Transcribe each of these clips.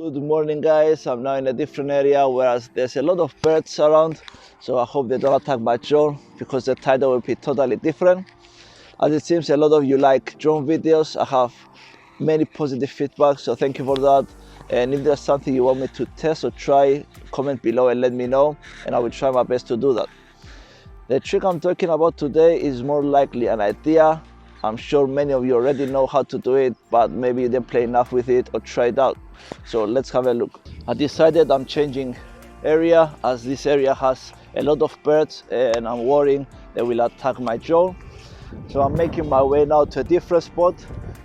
Good morning guys, I'm now in a different area whereas there's a lot of birds around, so I hope they don't attack my drone because the title will be totally different. As it seems a lot of you like drone videos, I have many positive feedback, so thank you for that. And if there's something you want me to test or try, comment below and let me know and I will try my best to do that. The trick I'm talking about today is more likely an idea. I'm sure many of you already know how to do it, but maybe you didn't play enough with it or try it out. So let's have a look. I decided I'm changing area as this area has a lot of birds and I'm worrying they will attack my drone. So I'm making my way now to a different spot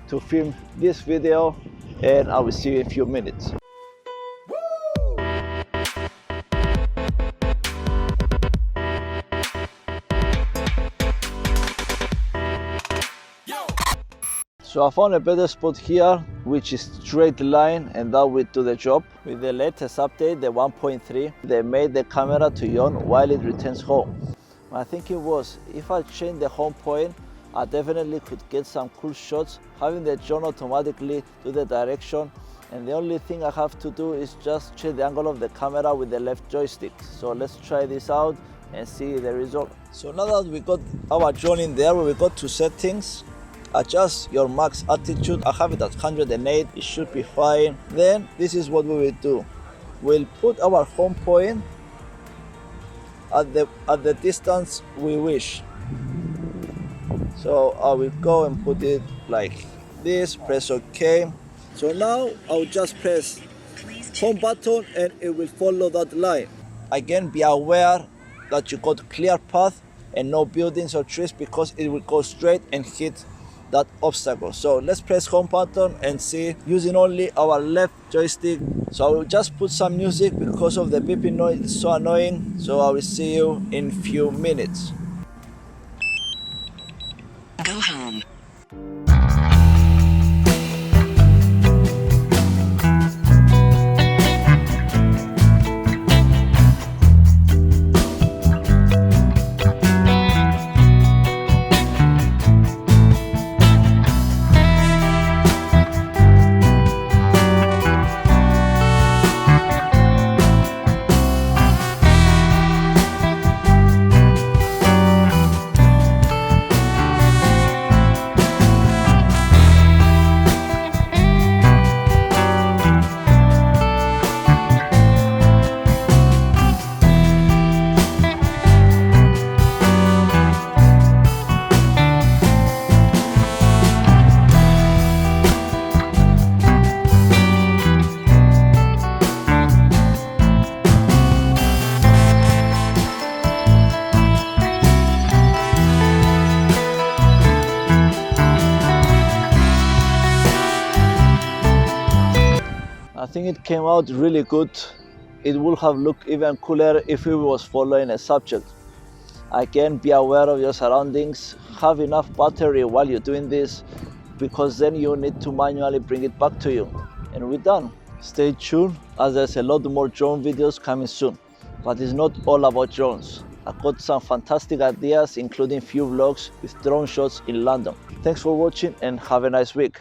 to film this video and I will see you in a few minutes. So I found a better spot here, which is straight line, and that will do the job. With the latest update, the 1.3, they made the camera to yawn while it returns home. My thinking was, if I change the home point, I definitely could get some cool shots, having the drone automatically do the direction, and the only thing I have to do is just change the angle of the camera with the left joystick. So let's try this out and see the result. So now that we got our drone in there, we got to settings. Adjust your max altitude. I have it at 108, it should be fine. Then this is what we will do. We'll put our home point at the distance we wish. So I will go and put it like this, press OK. So now I'll just press home button and it will follow that line. Again, be aware that you got clear path and no buildings or trees because it will go straight and hit that obstacle. So let's press home button and see, using only our left joystick. So I will just put some music because of the beeping noise, it's so annoying. So I will see you in few minutes. Go home. I think it came out really good. It would have looked even cooler if it was following a subject. Again, be aware of your surroundings. Have enough battery while you're doing this because then you need to manually bring it back to you. And we're done. Stay tuned as there's a lot more drone videos coming soon. But it's not all about drones. I've got some fantastic ideas, including few vlogs with drone shots in London. Thanks for watching and have a nice week.